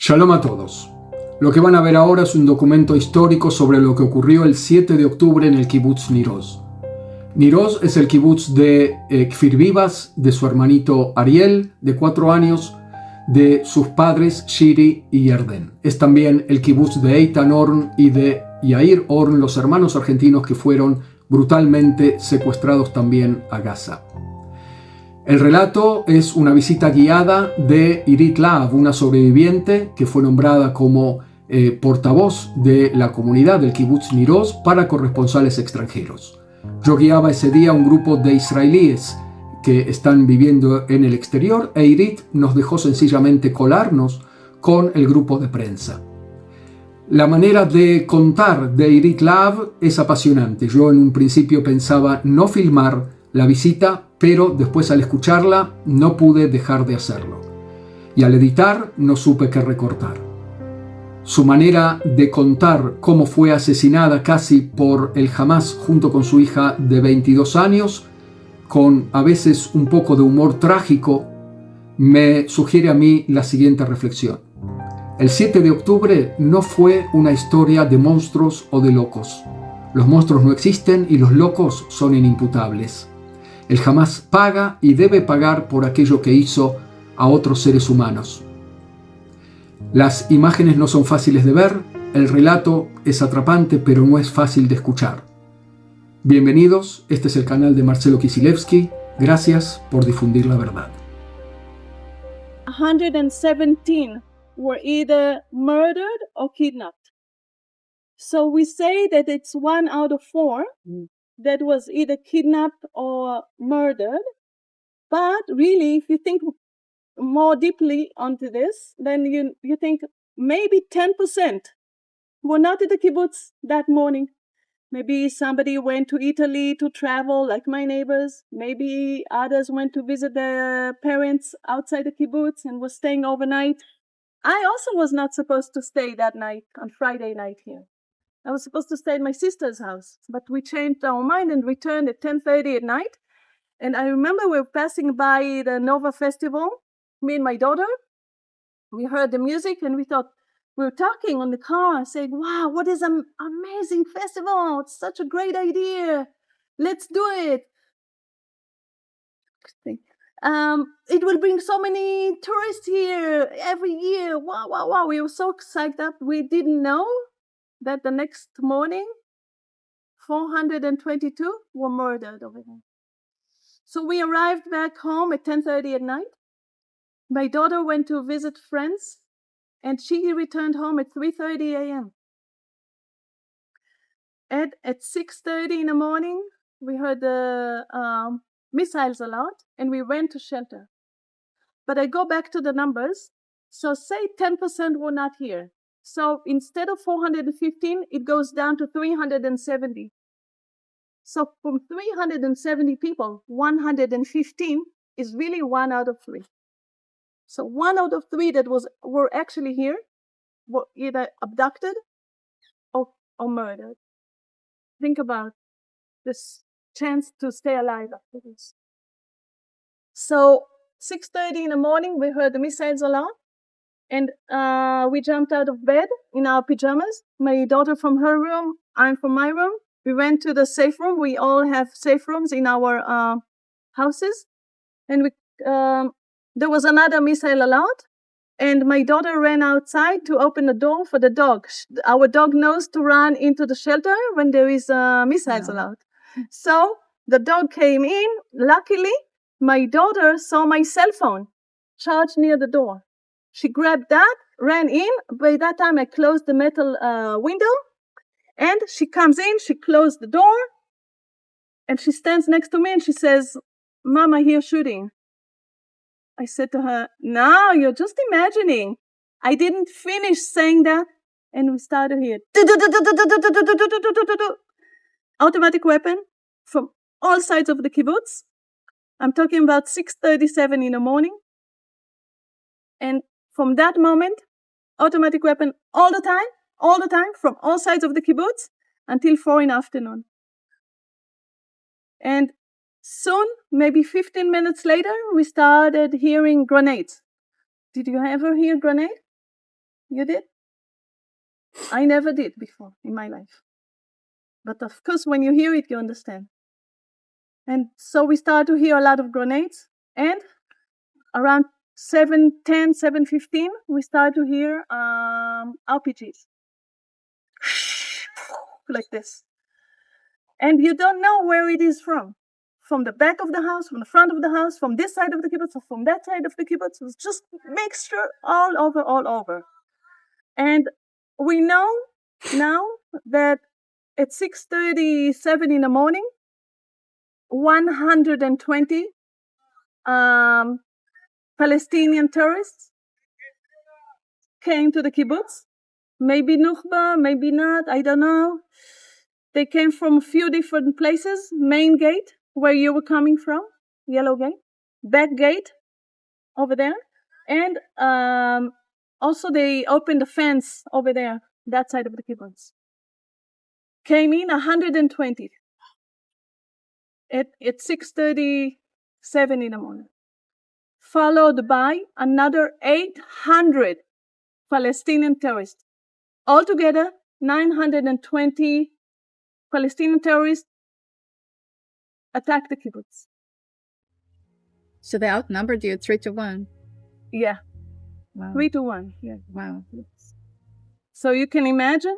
Shalom a todos. Lo que van a ver ahora es un documento histórico sobre lo que ocurrió el 7 de octubre en el Kibutz Nir Oz. Nir Oz es el kibutz de Kfir Vivas, de su hermanito Ariel, de 4 años, de sus padres Shiri y Yerden. Es también el kibutz de Eitan Orn y de Yair Orn, los hermanos argentinos que fueron brutalmente secuestrados también a Gaza. El relato es una visita guiada de Irit Láhav, una sobreviviente que fue nombrada como portavoz de la comunidad del Kibutz Nir Oz para corresponsales extranjeros. Yo guiaba ese día un grupo de israelíes que están viviendo en el exterior e Irit nos dejó sencillamente colarnos con el grupo de prensa. La manera de contar de Irit Láhav es apasionante. Yo en un principio pensaba no filmar la visita, pero después al escucharla no pude dejar de hacerlo. Y al editar no supe qué recortar. Su manera de contar cómo fue asesinada casi por el Hamás junto con su hija de 22 años, con a veces un poco de humor trágico, me sugiere a mí la siguiente reflexión. El 7 de octubre no fue una historia de monstruos o de locos. Los monstruos no existen y los locos son inimputables. El Hamás paga y debe pagar por aquello que hizo a otros seres humanos. Las imágenes no son fáciles de ver, el relato es atrapante, pero no es fácil de escuchar. Bienvenidos, este es el canal de Marcelo Kisilevski. Gracias por difundir la verdad. 117 were either murdered or kidnapped. So we say that it's 1 out of 4 that was either kidnapped or murdered. But really, if you think more deeply onto this, then you think maybe 10% were not at the kibbutz that morning. Maybe somebody went to Italy to travel, like my neighbors. Maybe others went to visit their parents outside the kibbutz and were staying overnight. I also was not supposed to stay that night, on Friday night here. I was supposed to stay at my sister's house, but we changed our mind and returned at 10:30 at night. And I remember we were passing by the Nova Festival, me and my daughter. We heard the music and we thought, we were talking on the car, saying, wow, what is an amazing festival. It's such a great idea. Let's do it. It will bring so many tourists here every year. Wow, wow, wow. We were so psyched up. We didn't know that the next morning, 422 were murdered over there. So we arrived back home at 10:30 at night. My daughter went to visit friends, and she returned home at 3:30 a.m. At 6:30 in the morning, we heard the missiles alert, and we went to shelter. But I go back to the numbers. So say 10% were not here. So instead of 415, it goes down to 370. So from 370 people, 115 is really 1 out of 3. So 1 out of 3 that were actually here were either abducted or murdered. Think about this chance to stay alive after this. So 6:30 in the morning, we heard the missiles alarm. And we jumped out of bed in our pajamas. My daughter from her room, I'm from my room. We went to the safe room. We all have safe rooms in our houses. And there was another missile alert. And my daughter ran outside to open the door for the dog. Our dog knows to run into the shelter when there is a missiles alert. So the dog came in. Luckily, my daughter saw my cell phone charged near the door. She grabbed that, ran in. By that time, I closed the metal window. And she comes in, she closed the door. And she stands next to me and she says, Mom, I hear shooting. I said to her, no, you're just imagining. I didn't finish saying that. And we started here. Automatic weapon from all sides of the kibbutz. I'm talking about 6:37 in the morning. And from that moment, automatic weapon all the time, from all sides of the kibbutz until 4 in the afternoon. And soon, maybe 15 minutes later, we started hearing grenades. Did you ever hear grenade? You did? I never did before in my life. But of course, when you hear it, you understand. And so we start to hear a lot of grenades. And around 7:10, 7:15, we start to hear RPGs. Like this. And you don't know where it is from. From the back of the house, from the front of the house, from this side of the kibbutz, or from that side of the kibbutz. It was just mixture all over. And we know now that at 6:37 in the morning, 120 Palestinian terrorists came to the kibbutz. Maybe Nukhba, maybe not, I don't know. They came from a few different places. Main gate, where you were coming from, yellow gate. Back gate, over there. And also they opened the fence over there, that side of the kibbutz. Came in 120 at 6:37 in the morning. Followed by another 800 Palestinian terrorists. Altogether, 920 Palestinian terrorists attacked the kibbutz. So they outnumbered you 3-1. Yeah. Wow. 3-1. Yeah. Wow. So you can imagine.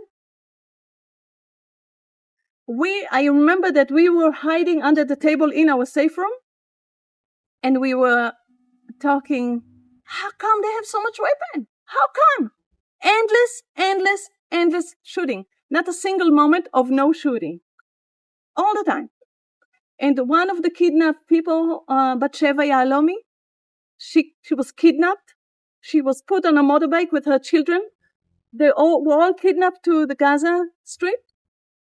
I remember that we were hiding under the table in our safe room, and we were talking, how come they have so much weapon? How come? Endless shooting. Not a single moment of no shooting. All the time. And one of the kidnapped people, Batsheva Yahalomi, she was kidnapped. She was put on a motorbike with her children. They were all kidnapped to the Gaza Strip.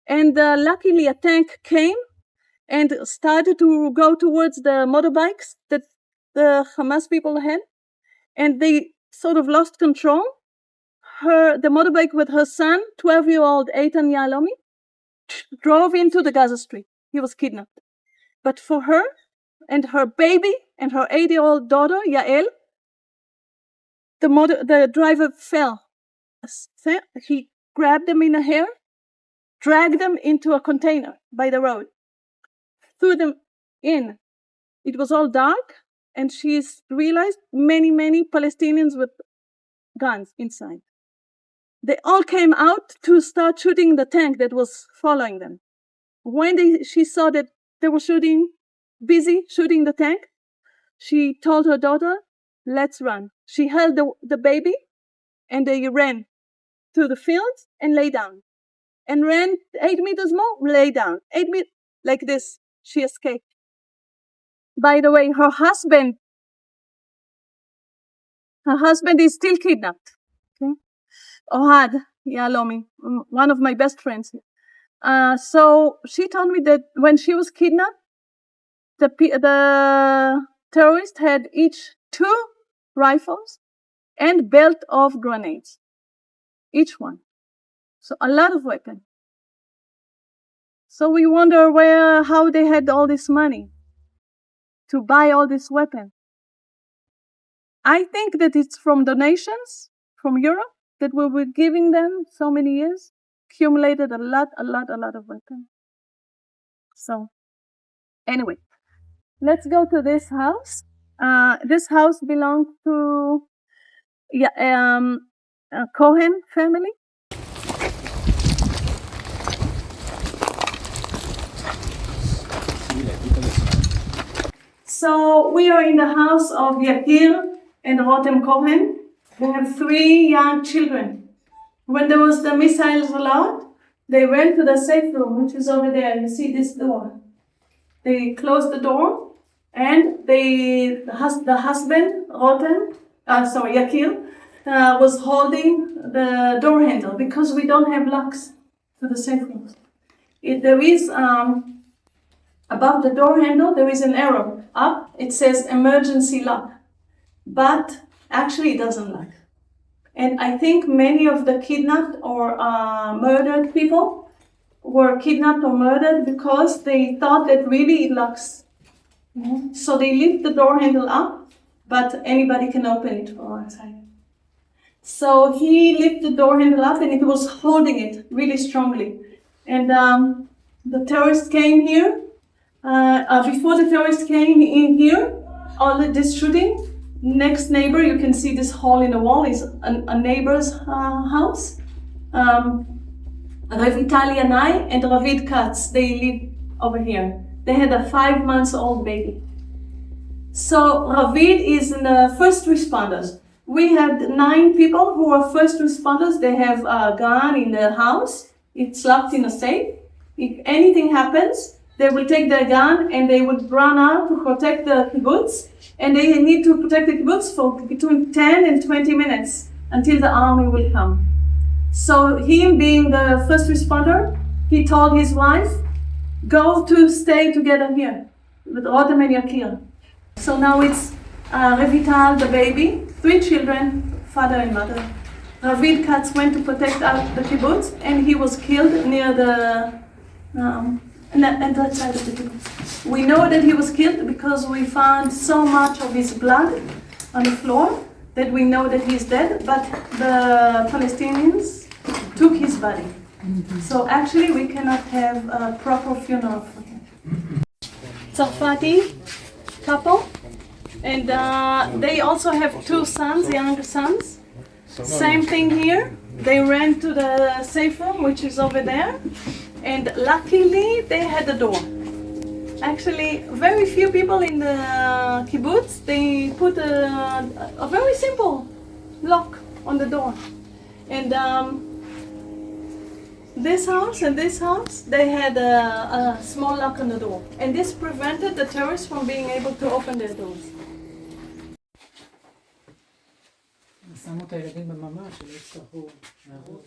And luckily a tank came and started to go towards the motorbikes that the Hamas people had. And they sort of lost control. The motorbike with her son, 12-year-old Eitan Yahalomi, drove into the Gaza Strip. He was kidnapped. But for her and her baby and her 8-year-old daughter, Yael, the driver fell. He grabbed them in the hair, dragged them into a container by the road, threw them in. It was all dark, and she realized many Palestinians with guns inside. They all came out to start shooting the tank that was following them. When she saw that they were busy shooting the tank, she told her daughter, let's run. She held the baby, and they ran to the fields and lay down. And ran 8 meters more, lay down. 8 meters, like this, she escaped. By the way, her husband is still kidnapped. Okay? Ohad Yahalomi, one of my best friends. So she told me that when she was kidnapped, the terrorists had each 2 rifles and belt of grenades, each one. So a lot of weapons. So we wonder how they had all this money to buy all this weapon. I think that it's from donations from Europe that we were giving them so many years, accumulated a lot of weapons. So anyway, let's go to this house. This house belongs to Cohen family. So we are in the house of Yakir and Rotem Cohen. They have 3 young children. When there was the missiles allowed, they went to the safe room, which is over there. You see this door. They closed the door, and the husband, Yakir, was holding the door handle because we don't have locks to the safe rooms. There is above the door handle, there is an arrow up. It says emergency lock, but actually it doesn't lock. And I think many of the kidnapped or murdered people were kidnapped or murdered because they thought that really it locks. Mm-hmm. So they lift the door handle up, but anybody can open it from outside. So he lifted the door handle up and he was holding it really strongly. And the terrorists came here. Before the terrorists came in here, all this shooting, next neighbor, you can see this hole in the wall is a neighbor's house. Revitali and I and Ravid Katz, they live over here. They had a 5-month-old baby. So Ravid is in the first responders. We had 9 people who are first responders. They have a gun in their house. It's locked in a safe. If anything happens, they will take their gun and they would run out to protect the kibbutz. And they need to protect the kibbutz for between 10 and 20 minutes until the army will come. So him being the first responder, he told his wife, go to stay together here with Rotem and Yakir. So now it's Revital, the baby, 3 children, father and mother. Ravid Katz went to protect the kibbutz, and he was killed near the that side of the kibbutz. We know that he was killed because we found so much of his blood on the floor that we know that he's dead, but the Palestinians took his body. So actually we cannot have a proper funeral for him. Tsarfati couple, and they also have 2 sons, younger sons. Same thing here. They ran to the safe room, which is over there, and luckily they had a door. Actually, very few people in the kibbutz, they put a very simple lock on the door. And this house and this house, they had a small lock on the door. And this prevented the terrorists from being able to open their doors. שמו את הילדים בממ"ד, שלא יצטרכו לעבוד.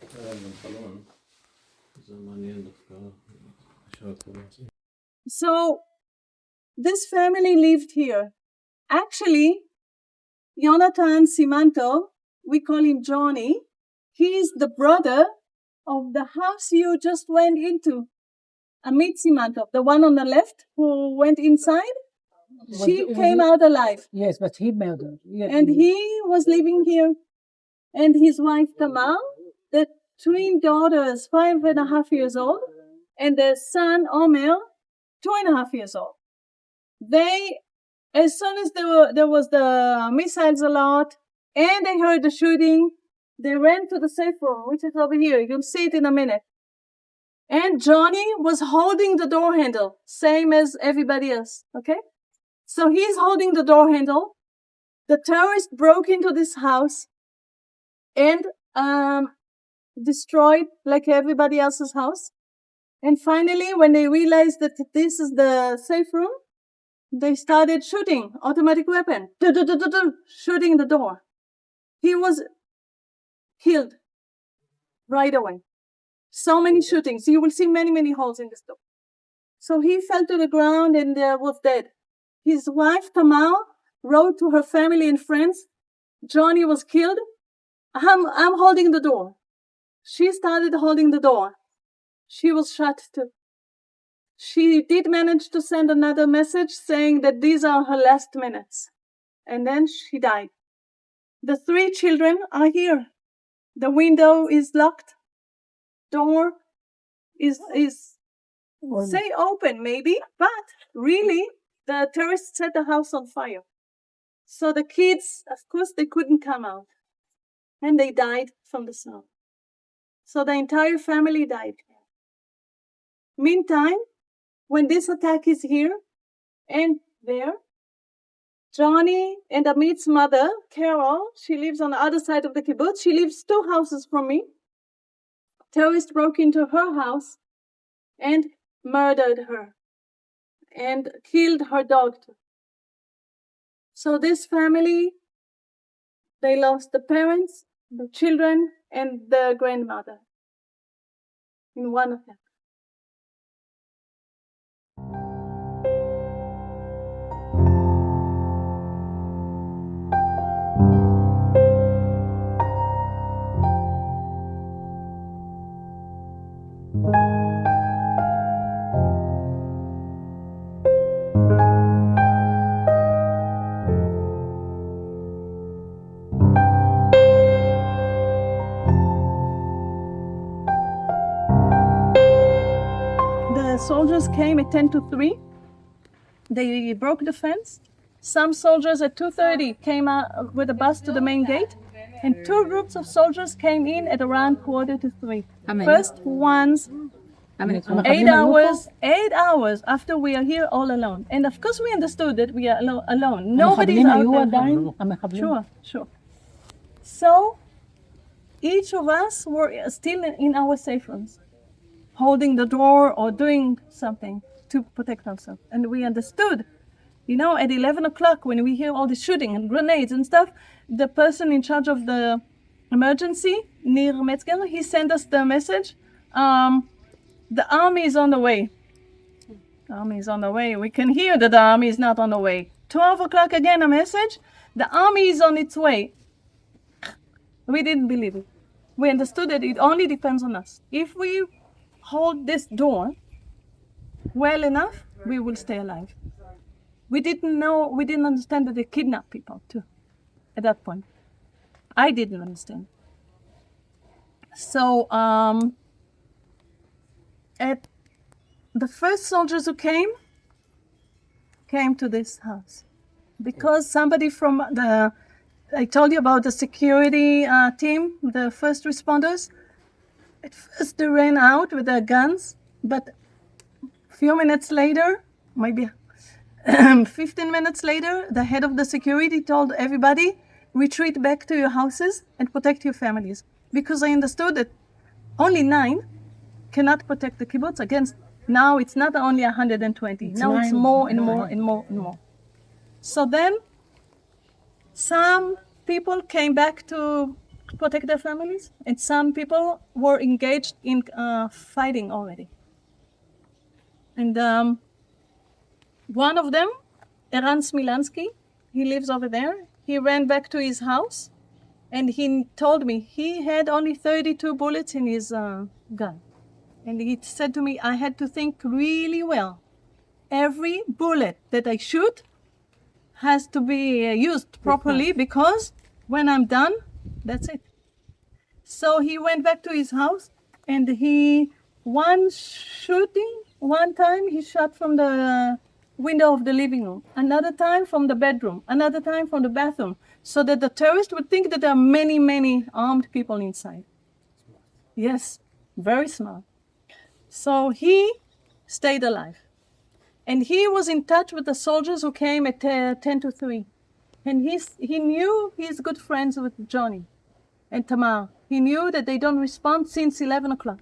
גם חלון. זה מעניין דווקא. So, this family lived here. Actually, Jonathan Simanto, we call him Johnny, he's the brother of the house you just went into. Amit Simanto, the one on the left who went inside, she came out alive. Yes, but he murdered. Yeah. And he was living here. And his wife Tamar, the twin daughters, 5.5 years old, and their son Omer, 2.5 years old. They, as soon as there was the missiles a lot, and they heard the shooting, they ran to the safe room, which is over here. You'll see it in a minute. And Johnny was holding the door handle, same as everybody else, okay? So he's holding the door handle. The terrorists broke into this house and destroyed like everybody else's house. And finally, when they realized that this is the safe room, they started shooting, automatic weapon, shooting the door. He was killed right away. So many shootings. You will see many, many holes in this door. So he fell to the ground and was dead. His wife, Tamar, wrote to her family and friends, Johnny was killed. I'm holding the door. She started holding the door. She was shot too. She did manage to send another message saying that these are her last minutes. And then she died. The 3 children are here. The window is locked. Door is say open maybe, but really the terrorists set the house on fire. So the kids, of course, they couldn't come out. And they died from the snow. So the entire family died. Meantime, when this attack is here and there, Johnny and Amit's mother, Carol, she lives on the other side of the kibbutz. She lives 2 houses from me. Terrorists broke into her house and murdered her and killed her dog too. So this family, they lost the parents, the children, and the grandmother in one of them. soldiers came at 10 to 3. They broke the fence. Some soldiers at 2:30 came out with a bus to the main gate. And 2 groups of soldiers came in at around 2:45. How many? First ones, How many? 8 hours after we are here all alone. And of course we understood that we are alone. Nobody's out there. Sure. So each of us were still in our safe rooms, holding the door or doing something to protect ourselves. And we understood, at 11 o'clock when we hear all the shooting and grenades and stuff, the person in charge of the emergency, Nir Oz, he sent us the message, the army is on the way. The army is on the way. We can hear that the army is not on the way. 12 o'clock again, a message, the army is on its way. We didn't believe it. We understood that it only depends on us. If we hold this door well enough, we will stay alive. We didn't understand that they kidnap people too at that point. I didn't understand. So at the first soldiers who came to this house because somebody from I told you about the security team, the first responders. At first they ran out with their guns, but a few minutes later, maybe 15 minutes later, the head of the security told everybody, retreat back to your houses and protect your families. Because I understood that only 9 cannot protect the kibbutz against, now it's not only 120, now it's more and more and more and more. So then, some people came back to protect their families, and some people were engaged in fighting already. And one of them, Eran Smilansky, he lives over there. He ran back to his house, and he told me he had only 32 bullets in his gun. And he said to me, I had to think really well. Every bullet that I shoot has to be used properly because when I'm done, that's it. So he went back to his house, and one time he shot from the window of the living room, another time from the bedroom, another time from the bathroom, so that the terrorist would think that there are many, many armed people inside. Yes, very smart. So he stayed alive. And he was in touch with the soldiers who came at 10 to 3. And he knew he's good friends with Johnny and Tamar. He knew that they don't respond since 11 o'clock.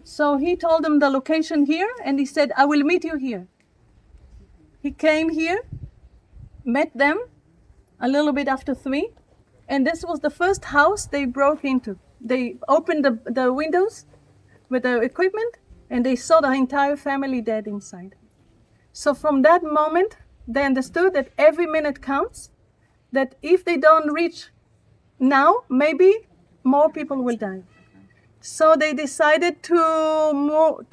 So he told them the location here, and he said, I will meet you here. He came here, met them a little bit after 3, and this was the first house they broke into. They opened the windows with the equipment, and they saw the entire family dead inside. So from that moment, they understood that every minute counts, that if they don't reach now, maybe more people will die. So they decided to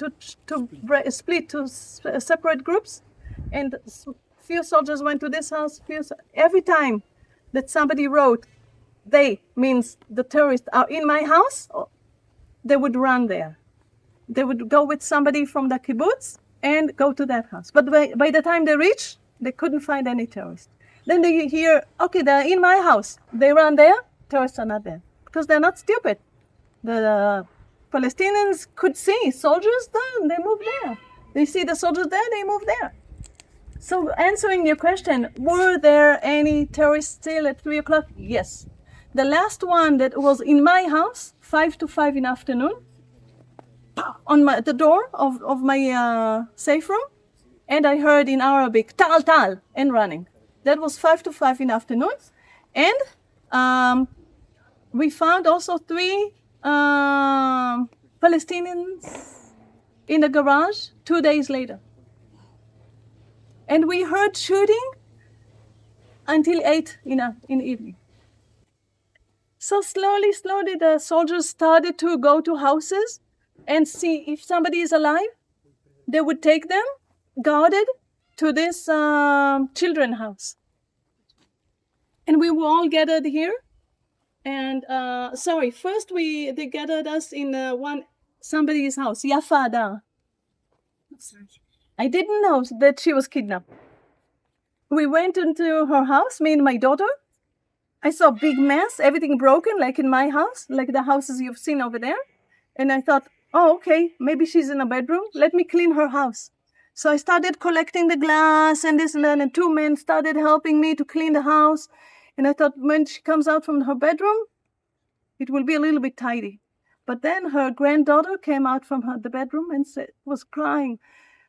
split to separate groups, and few soldiers went to this house. Every time that somebody wrote, they means the terrorists are in my house, they would run there. They would go with somebody from the kibbutz and go to that house. But by the time they reach, they couldn't find any terrorists. Then they hear, okay, they're in my house. They run there, terrorists are not there. Because they're not stupid. The Palestinians could see soldiers there, they move there. They see the soldiers there, they move there. So answering your question, were there any terrorists still at 3 o'clock? Yes. The last one that was in my house, 5 to 5 in the afternoon, on the door of my safe room, and I heard in Arabic, tal tal, and running. That was 5 to 5 in the afternoon. And we found also 3 Palestinians in the garage 2 days later. And we heard shooting until 8 in the evening. So slowly, the soldiers started to go to houses and see if somebody is alive. They would take them, guarded, to this children's house. And we were all gathered here. And first they gathered us in somebody's house, Yafa Adar. I didn't know that she was kidnapped. We went into her house, me and my daughter. I saw a big mess, everything broken, like in my house, like the houses you've seen over there. And I thought, oh, okay, maybe she's in a bedroom. Let me clean her house. So I started collecting the glass and this and that, and 2 men started helping me to clean the house. And I thought when she comes out from her bedroom, it will be a little bit tidy. But then her granddaughter came out from the bedroom and was crying,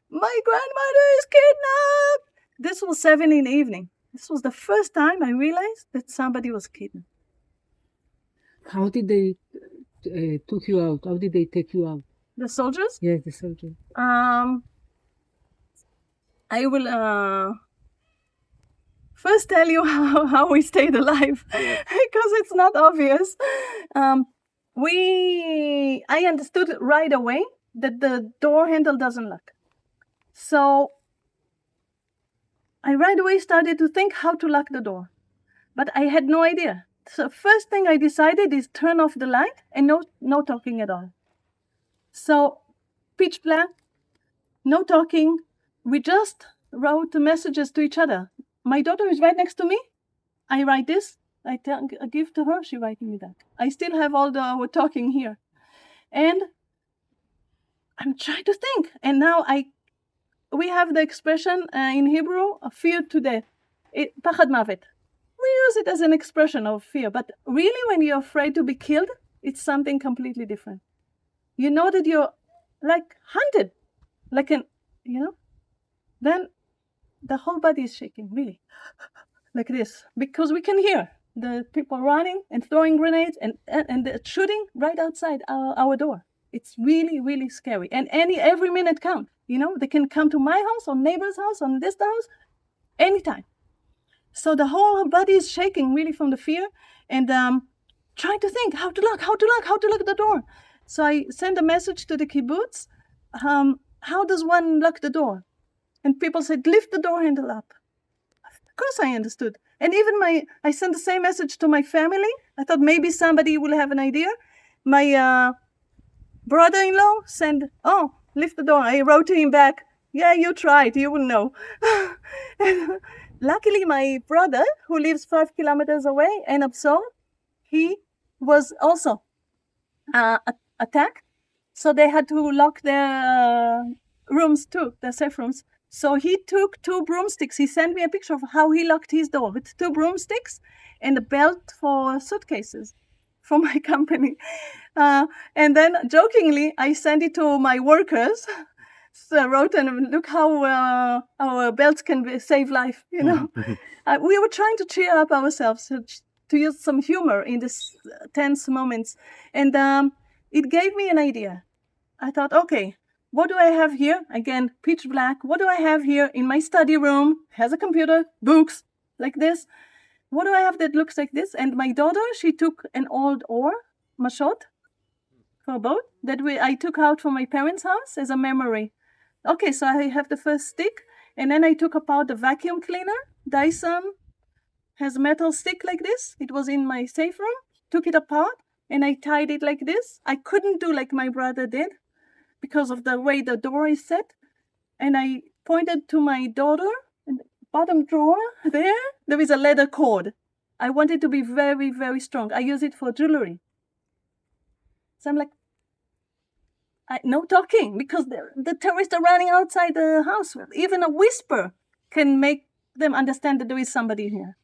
my grandmother is kidnapped. This was 7 in the evening. This was the first time I realized that somebody was kidnapped. How did they took you out? How did they take you out? The soldiers? Yes, the soldiers. I will first tell you how we stayed alive, because it's not obvious. I understood right away that the door handle doesn't lock. So I right away started to think how to lock the door, but I had no idea. So first thing I decided is turn off the light and no talking at all. So pitch black, no talking. We just wrote the messages to each other. My daughter is right next to me. I write this. I give to her. She writing me that. I still have all our talking here, and I'm trying to think. And now we have the expression in Hebrew, fear to death. Pachad mavet. We use it as an expression of fear, but really when you're afraid to be killed, it's something completely different. You know that you're like hunted, like then the whole body is shaking, really, like this, because we can hear the people running and throwing grenades and shooting right outside our door. It's really, really scary. And every minute count, they can come to my house, or neighbor's house, on this house, anytime. So the whole body is shaking really from the fear, and trying to think how to lock the door. So I sent a message to the kibbutz. How does one lock the door? And people said, lift the door handle up. Of course I understood. And even I sent the same message to my family. I thought maybe somebody will have an idea. My brother-in-law said, oh, lift the door. I wrote to him back, yeah, you tried, you will know. Luckily, my brother, who lives 5 kilometers away in Absor, he was also attacked. So they had to lock their rooms too, their safe rooms. So he took 2 broomsticks. He sent me a picture of how he locked his door with 2 broomsticks and a belt for suitcases from my company. And then jokingly, I sent it to my workers. So I wrote, and look how our belts can save life, We were trying to cheer up ourselves, to use some humor in this tense moments. And it gave me an idea. I thought, okay, what do I have here? Again, pitch black. What do I have here in my study room? Has a computer, books, like this. What do I have that looks like this? And my daughter, she took an old oar, mashot, for a boat, that I took out from my parents' house as a memory. Okay, so I have the first stick, and then I took apart the vacuum cleaner. Dyson has a metal stick like this. It was in my safe room. Took it apart, and I tied it like this. I couldn't do like my brother did because of the way the door is set. And I pointed to my daughter, in the bottom drawer there is a leather cord. I want it to be very, very strong. I use it for jewelry. So I'm like, no talking, because the terrorists are running outside the house. Even a whisper can make them understand that there is somebody here,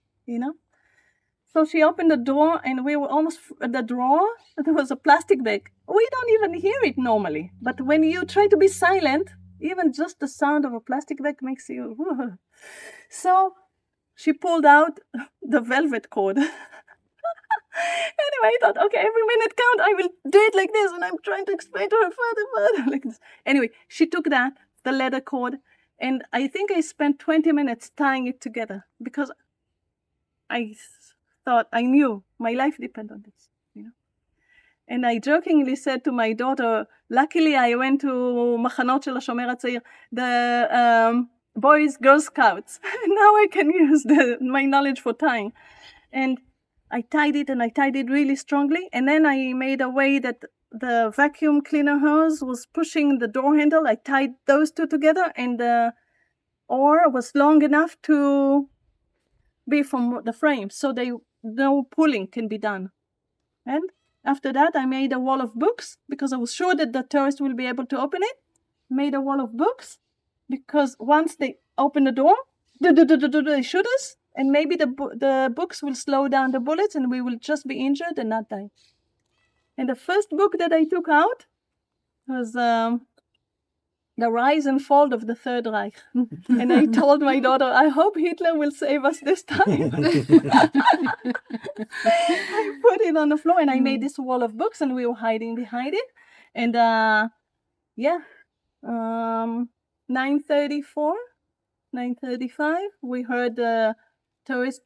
So she opened the door, and we were almost at the drawer. There was a plastic bag. We don't even hear it normally. But when you try to be silent, even just the sound of a plastic bag makes you... Whoa. So she pulled out the velvet cord. Anyway, I thought, okay, every minute count, I will do it like this, and I'm trying to explain to her further, like this. Anyway, she took the leather cord, and I think I spent 20 minutes tying it together, because I thought, I knew my life depended on this, And I jokingly said to my daughter, luckily I went to Machanot shel HaShomer HaTzair, the boys, Girl Scouts. Now I can use my knowledge for tying. And I tied it, and I tied it really strongly. And then I made a way that the vacuum cleaner hose was pushing the door handle. I tied those two together, and the oar was long enough to be from the frame, so no pulling can be done. And after that, I made a wall of books because I was sure that the tourist will be able to open it. Made a wall of books because once they open the door, they shoot us, and maybe the books will slow down the bullets, and we will just be injured and not die. And the first book that I took out was The Rise and Fall of the Third Reich. And I told my daughter, I hope Hitler will save us this time. I put it on the floor, and I made this wall of books, and we were hiding behind it. And 9:34, 9:35, we heard the tourists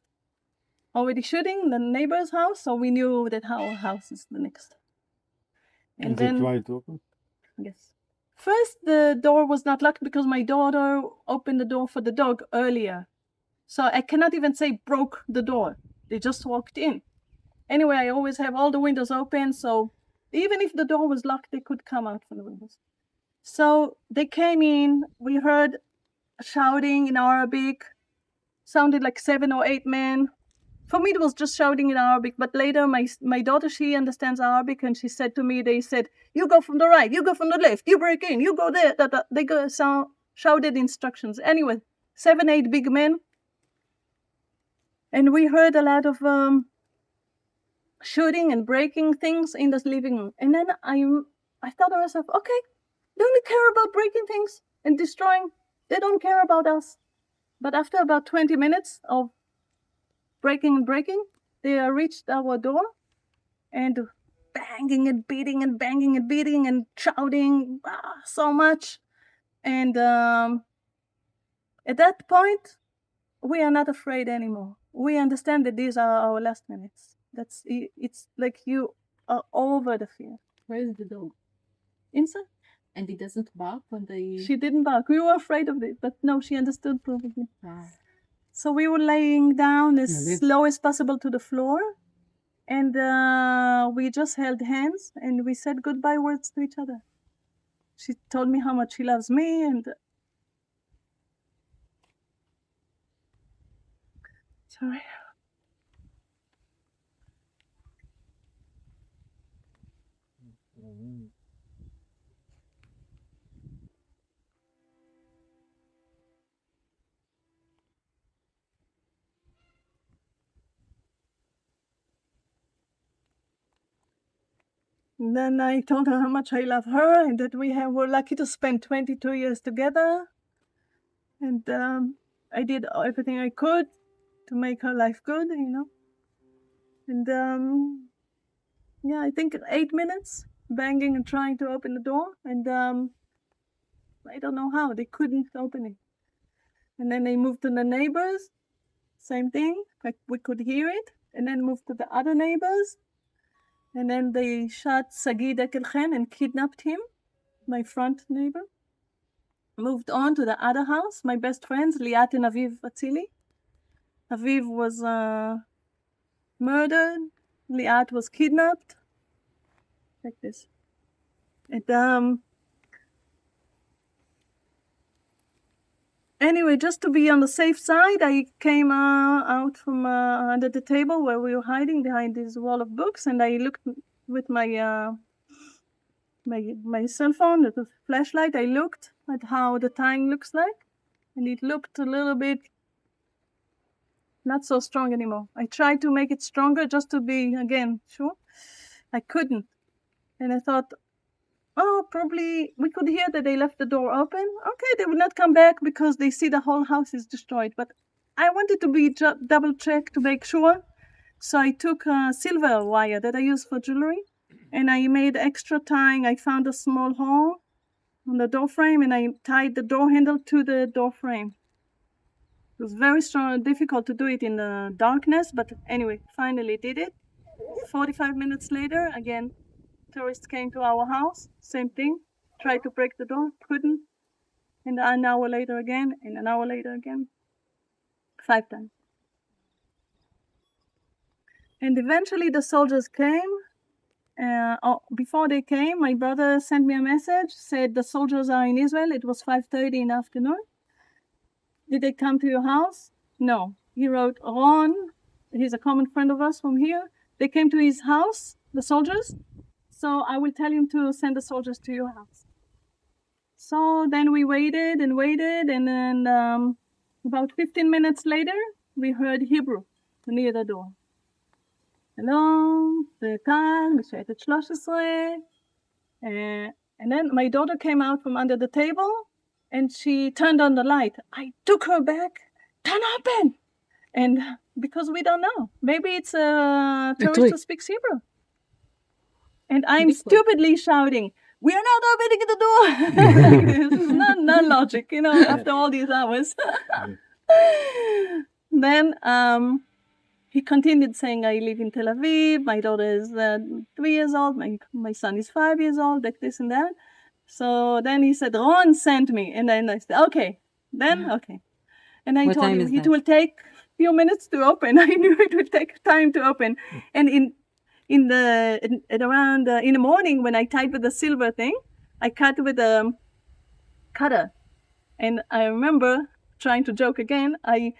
already shooting the neighbor's house, so we knew that our house is the next. And then, they tried to open? yes. First, the door was not locked because my daughter opened the door for the dog earlier. So I cannot even say broke the door. They just walked in. Anyway, I always have all the windows open, so even if the door was locked, they could come out from the windows. So they came in, we heard shouting in Arabic, sounded like 7 or 8 men. For me, it was just shouting in Arabic, but later my daughter, she understands Arabic, and she said to me, they said, you go from the right, you go from the left, you break in, you go there. They shouted instructions. Anyway, 7, 8 big men. And we heard a lot of shooting and breaking things in the living room. And then I thought to myself, okay, they only care about breaking things and destroying. They don't care about us. But after about 20 minutes of breaking and breaking, they reached our door and banging and beating and banging and beating and shouting so much. And at that point, we are not afraid anymore. We understand that these are our last minutes. It's like you are over the fear. Where is the dog? Inside? And it doesn't bark when they... She didn't bark. We were afraid of it, but no, she understood probably. Wow. So we were laying down as low as possible to the floor, and we just held hands, and we said goodbye words to each other. She told me how much she loves me, and sorry. And then I told her how much I love her, and that were lucky to spend 22 years together. And I did everything I could to make her life good, you know. And I think 8 minutes banging and trying to open the door, and I don't know how, they couldn't open it. And then they moved to the neighbors, same thing, like we could hear it, and then moved to the other neighbors. And then they shot Sagi Dekelchen and kidnapped him, my front neighbor. Moved on to the other house, my best friends, Liat and Aviv Atzili. Aviv was murdered, Liat was kidnapped, like this. And anyway, just to be on the safe side, I came out from under the table where we were hiding behind this wall of books, and I looked with my my cell phone, the flashlight. I looked at how the time looks like, and it looked a little bit not so strong anymore. I tried to make it stronger just to be, again, sure. I couldn't. And I thought, oh, probably we could hear that they left the door open. Okay, they will not come back because they see the whole house is destroyed. But I wanted to be double check to make sure. So I took a silver wire that I use for jewelry, and I made extra tying. I found a small hole on the door frame, and I tied the door handle to the door frame. It was very strong, difficult to do it in the darkness, but anyway, finally did it. 45 minutes later, again, tourists came to our house, same thing, tried to break the door, couldn't, and an hour later again, and an hour later again, 5 times. And eventually the soldiers came. Before they came, my brother sent me a message, said the soldiers are in Israel. It was 5:30 in the afternoon. Did they come to your house? No. He wrote, Ron, he's a common friend of us from here. They came to his house, the soldiers. So I will tell him to send the soldiers to your house. So then we waited, and then about 15 minutes later, we heard Hebrew near the door. Hello, כאן, בשייטת 13. And then my daughter came out from under the table, and she turned on the light. I took her back. Turn open! And because we don't know, maybe it's a tourist who speaks Hebrew. And I'm stupidly shouting, we are not opening the door! This is not logic, after all these hours. Then he continued saying, I live in Tel Aviv, my daughter is 3 years old, my son is 5 years old, like this and that. So then he said, Ron sent me. And then I said, okay. And I told him, it will take a few minutes to open. I knew it would take time to open. And in the morning, when I typed with the silver thing, I cut with a cutter. And I remember trying to joke again. I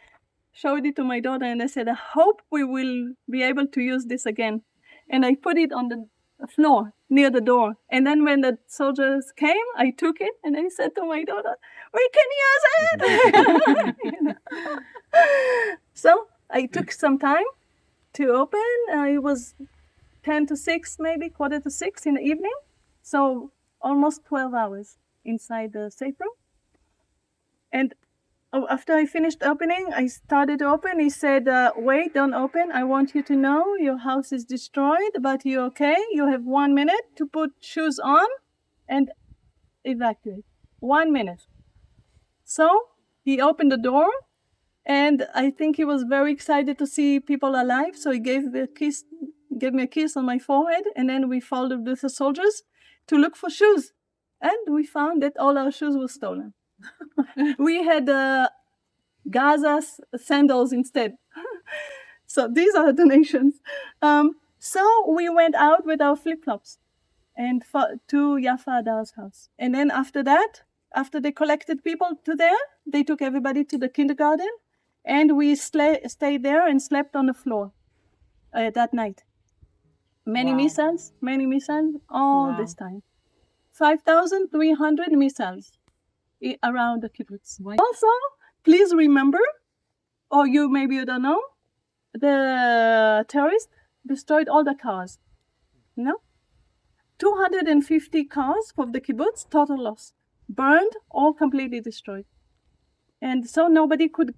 showed it to my daughter and I said, I hope we will be able to use this again. And I put it on the floor near the door. And then when the soldiers came, I took it and I said to my daughter, we can use it! So I took some time to open. It was 10 to 6, maybe, 5:45 in the evening. So almost 12 hours inside the safe room. And after I finished opening, I started to open. He said, wait, don't open. I want you to know your house is destroyed, but you're okay. You have 1 minute to put shoes on and evacuate. 1 minute. So he opened the door, and I think he was very excited to see people alive. So he gave me a kiss on my forehead, and then we followed with the soldiers to look for shoes. And we found that all our shoes were stolen. We had Gaza sandals instead. So these are donations. So we went out with our flip-flops and to Yafa Adar's house. And then after that, after they collected people to there, they took everybody to the kindergarten, and we stayed there and slept on the floor that night. Many missiles all this time. 5,300 missiles around the kibbutz. Wow. Also, please remember, or maybe you don't know, the terrorists destroyed all the cars. 250 cars from the kibbutz, total loss. Burned, all completely destroyed. And so nobody could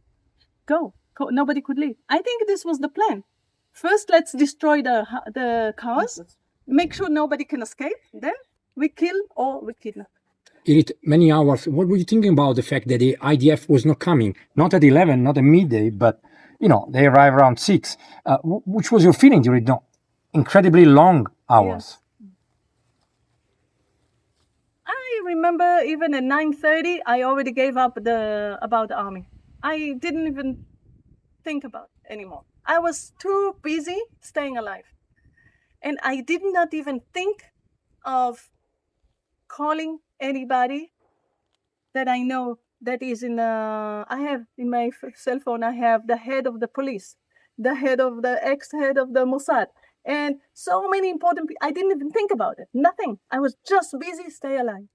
go. Nobody could leave. I think this was the plan. First, let's destroy the cars, make sure nobody can escape. Then we kill or we kidnap. Irit, many hours. What were you thinking about the fact that the IDF was not coming? Not at 11, not at midday, but, they arrived around 6. Which was your feeling during the incredibly long hours? Yes. I remember even at 9:30, I already gave up about the army. I didn't even think about it anymore. I was too busy staying alive. And I did not even think of calling anybody that I know that is I have in my cell phone, I have the head of the police, the head of the ex-head of the Mossad, and so many important people. I didn't even think about it. Nothing. I was just busy stay alive.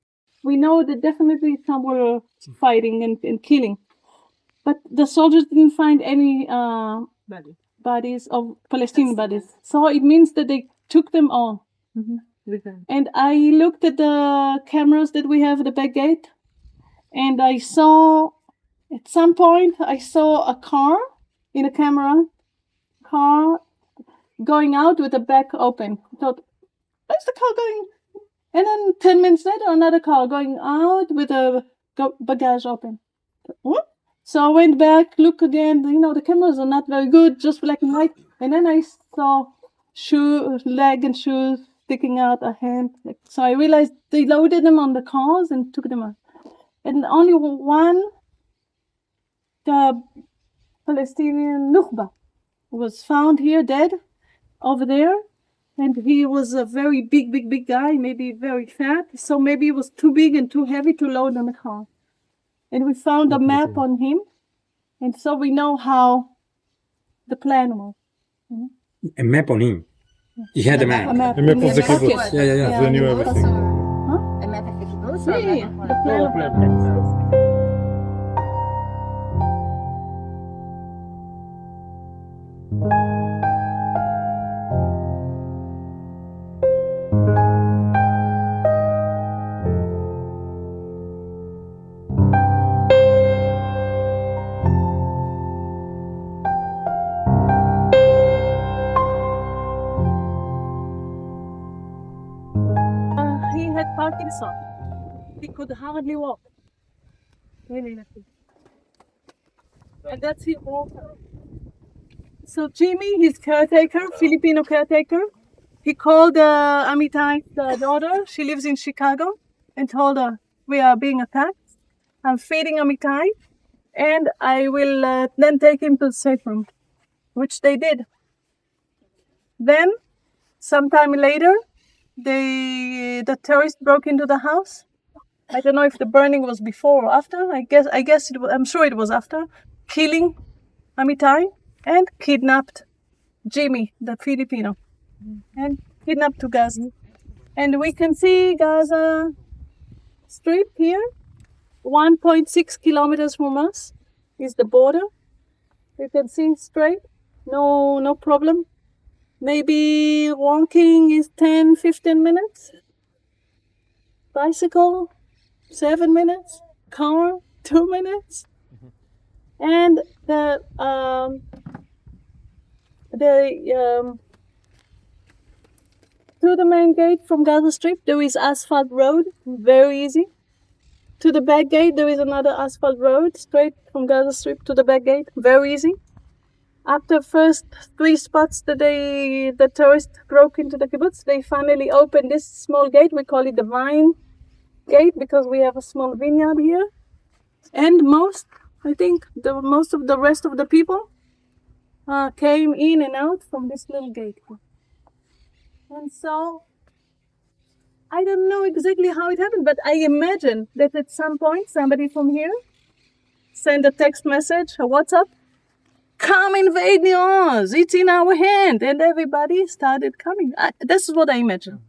We know that definitely some were fighting and killing. But the soldiers didn't find any bodies of Palestinian bodies. So it means that they took them all. And I looked at the cameras that we have at the back gate, and I saw, at some point, I saw a car in a car going out with the back open. I thought, where's the car going? And then 10 minutes later, another car going out with the bagage open. What? So I went back, look again. The cameras are not very good, just black and white. And then I saw leg and shoes sticking out a hand. So I realized they loaded them on the cars and took them out. And only one, the Palestinian Nukhba, was found here dead. over there. And he was a very big guy, maybe very fat. So maybe it was too big and too heavy to load on the car. And we found a map on him. And so we know how the plan was. A map on him. He had a map. A map. A map of the Okay. kibbutz. Yeah. They knew everything. Yeah, the plan of the kibbutz. He had Parkinson. He could hardly walk. Really lucky. And that's his walker. So Jimmy, his caretaker, Filipino caretaker, he called Amitai's daughter. She lives in Chicago, and told her, we are being attacked. I'm feeding Amitai, and I will then take him to the safe room, which they did. Then, sometime later, the terrorist broke into the house. I don't know if the burning was before or after. I guess it was, I'm sure it was after. Killing Amitai and kidnapped Jimmy, the Filipino, and kidnapped to Gaza. And we can see Gaza Strip here, 1.6 kilometers from us is the border. You can see straight, no problem. Maybe walking is 10-15 minutes. Bicycle, 7 minutes. Car, 2 minutes. And to the main gate from Gaza Strip, there is asphalt road, very easy. To the back gate, there is another asphalt road, straight from Gaza Strip to the back gate, very easy. After first 3 spots that the terrorists broke into the kibbutz, they finally opened this small gate. We call it the vine gate because we have a small vineyard here. And most of the rest of the people came in and out from this little gate. And so, I don't know exactly how it happened, but I imagine that at some point somebody from here sent a text message, a WhatsApp, come invade Nir Oz, it's in our hand. And everybody started coming. This is what I imagine.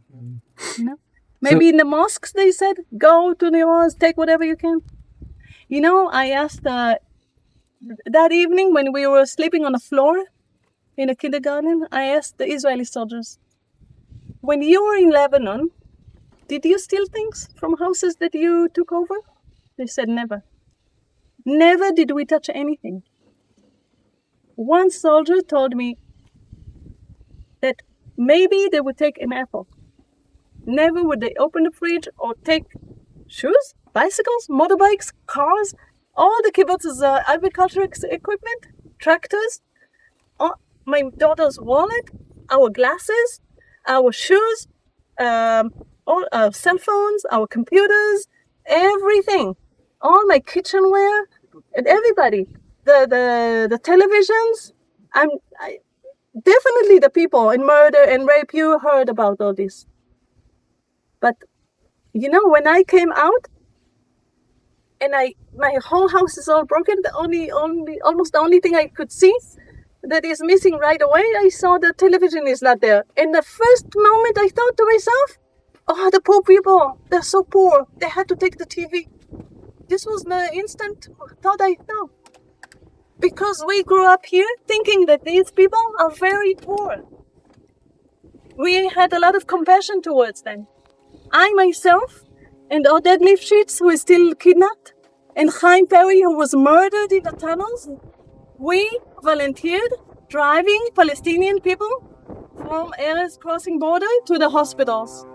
You know? Maybe in the mosques they said, go to Nir Oz, take whatever you can. You know, I asked that evening when we were sleeping on the floor in a kindergarten, I asked the Israeli soldiers, when you were in Lebanon, did you steal things from houses that you took over? They said never. Never did we touch anything. One soldier told me that maybe they would take an apple. Never would they open the fridge or take shoes, bicycles, motorbikes, cars, all the kibbutz's agricultural equipment, tractors, my daughter's wallet, our glasses, our shoes, all our cell phones, our computers, everything, all my kitchenware, and everybody, the televisions. Definitely the people in murder and rape. You heard about all this, but you know when I came out, and my whole house is all broken. Almost the only thing I could see that is missing right away, I saw the television is not there. In the first moment, I thought to myself, oh, the poor people, they're so poor. They had to take the TV. This was the instant thought I thought. Because we grew up here thinking that these people are very poor. We had a lot of compassion towards them. I myself, and Oded Lifshitz, who is still kidnapped, and Chaim Perry, who was murdered in the tunnels, we volunteered driving Palestinian people from Erez crossing border to the hospitals.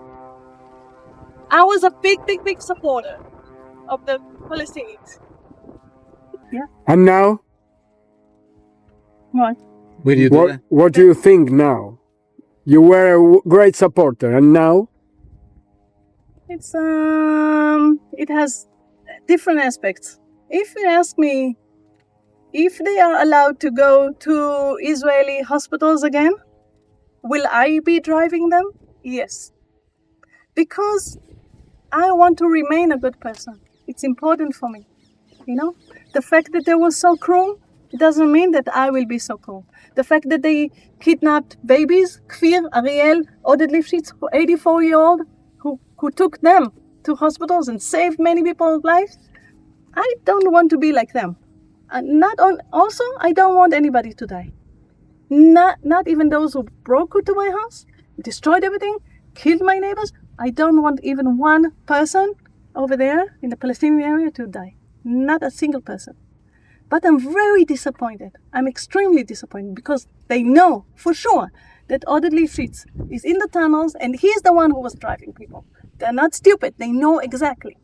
I was a big supporter of the Palestinians. Yeah. And now? What? Where do you do that? What do you think now? You were a great supporter, and now? It's it has different aspects. If you ask me if they are allowed to go to Israeli hospitals again, Will I be driving them? Yes. Because I want to remain a good person. It's important for me. The fact that they were so cruel doesn't mean that I will be so cruel. The fact that they kidnapped babies, Kfir, Ariel, Oded Lifshitz, 84-year-old, who took them to hospitals and saved many people's lives, I don't want to be like them. Also, I don't want anybody to die. Not even those who broke into my house, destroyed everything, killed my neighbors. I don't want even one person over there in the Palestinian area to die. Not a single person. But I'm very disappointed. I'm extremely disappointed because they know for sure that Oded Lifshitz is in the tunnels and he's the one who was driving people. They're not stupid. They know exactly.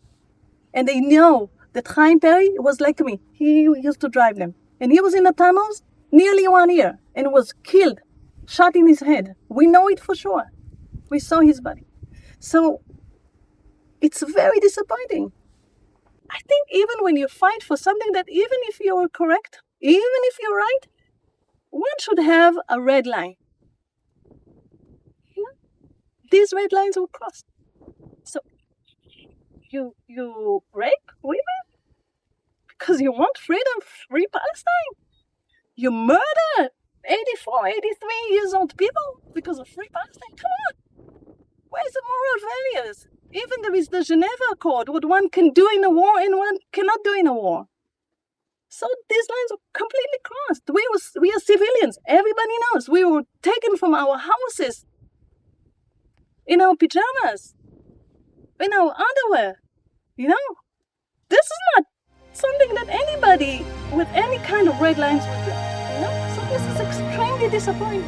And they know that Chaim Perry was like me. He used to drive them. And he was in the tunnels nearly 1 year and was killed, shot in his head. We know it for sure. We saw his body. So it's very disappointing. I think even when you fight for something that even if you're correct, even if you're right, one should have a red line. These red lines were crossed. So you rape women because you want freedom, free Palestine. You murder 84, 83 years old people because of free Palestine. Come on. Where's the moral values? Even there is the Geneva Accord, what one can do in a war and one cannot do in a war. So these lines are completely crossed. We are civilians. Everybody knows. We were taken from our houses in our pajamas, in our underwear. This is not something that anybody with any kind of red lines would do. So this is extremely disappointing.